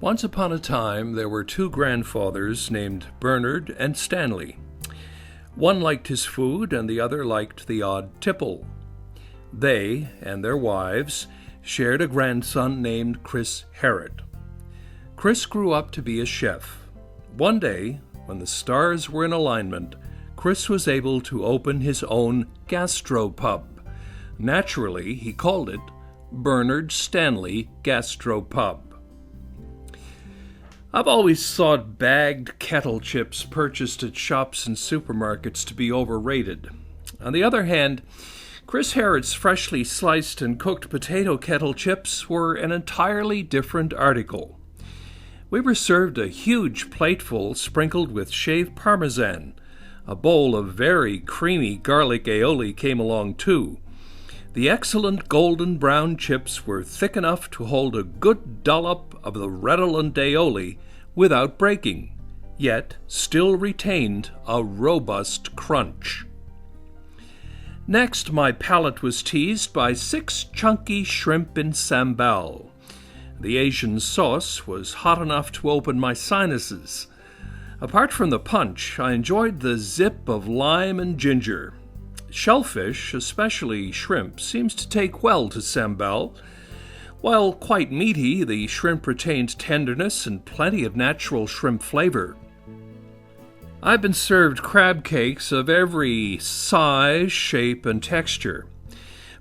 Once upon a time, there were two grandfathers named Bernard and Stanley. One liked his food, and the other liked the odd tipple. They and their wives shared a grandson named Chris Harrod. Chris grew up to be a chef. One day, when the stars were in alignment, Chris was able to open his own gastropub. Naturally, he called it Bernard Stanley Gastropub. I've always thought bagged Kettle chips purchased at shops and supermarkets to be overrated. On the other hand, Chris Harrod's freshly sliced and cooked potato Kettle chips were an entirely different article. We were served a huge plateful sprinkled with shaved Parmesan. A bowl of very creamy garlic aioli came along too. The excellent golden brown chips were thick enough to hold a good dollop of the redolent aioli without breaking, yet still retained a robust crunch. Next, my palate was teased by 6 chunky shrimp in sambal. The Asian sauce was hot enough to open my sinuses. Apart from the punch, I enjoyed the zip of lime and ginger. Shellfish, especially shrimp, seems to take well to sambal. While quite meaty, the shrimp retained tenderness and plenty of natural shrimp flavor. I've been served crab cakes of every size, shape, and texture.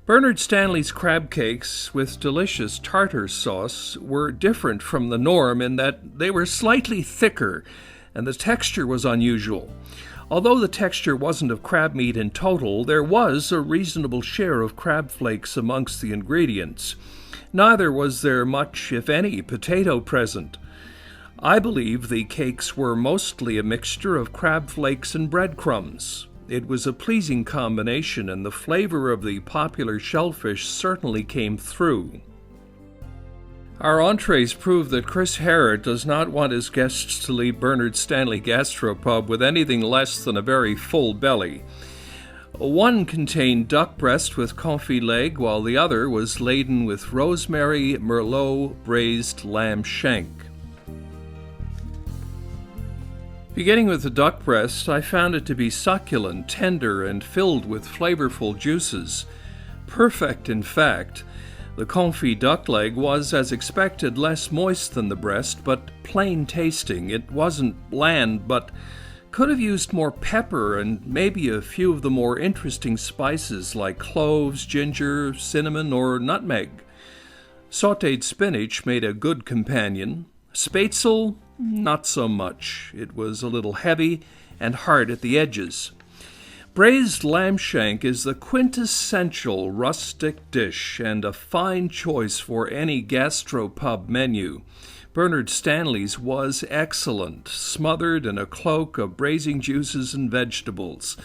Bernard Stanley's crab cakes with delicious tartar sauce were different from the norm in that they were slightly thicker and the texture was unusual. Although the texture wasn't of crab meat in total, there was a reasonable share of crab flakes amongst the ingredients. Neither was there much, if any, potato present. I believe the cakes were mostly a mixture of crab flakes and breadcrumbs. It was a pleasing combination, and the flavor of the popular shellfish certainly came through. Our entrees prove that Chris Harrod does not want his guests to leave Bernard Stanley Gastropub with anything less than a very full belly. One contained duck breast with confit leg, while the other was laden with Rosemary, Merlot, braised lamb shank. Beginning with the duck breast, I found it to be succulent, tender, and filled with flavorful juices. Perfect, in fact. The confit duck leg was, as expected, less moist than the breast, but plain tasting. It wasn't bland, but could have used more pepper and maybe a few of the more interesting spices like cloves, ginger, cinnamon, or nutmeg. Sautéed spinach made a good companion. Spätzle, not so much. It was a little heavy and hard at the edges. Braised lamb shank is the quintessential rustic dish and a fine choice for any gastropub menu. Bernard Stanley's was excellent, smothered in a cloak of braising juices and vegetables.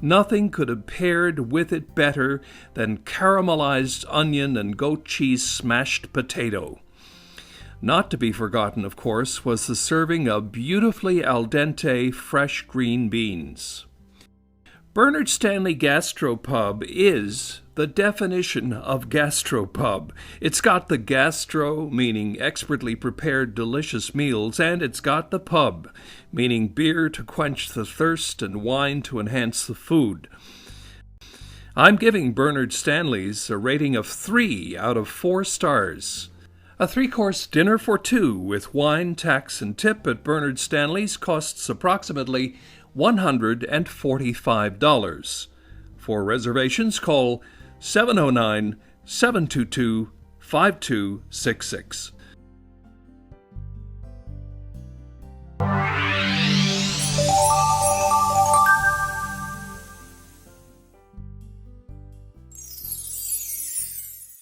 Nothing could have paired with it better than caramelized onion and goat cheese smashed potato. Not to be forgotten, of course, was the serving of beautifully al dente fresh green beans. Bernard Stanley Gastropub is the definition of gastropub. It's got the gastro, meaning expertly prepared delicious meals, and it's got the pub, meaning beer to quench the thirst and wine to enhance the food. I'm giving Bernard Stanley's a rating of 3 out of 4 stars. A 3-course dinner for 2 with wine, tax, and tip at Bernard Stanley's costs approximately $145. For reservations, call 709-722-5266.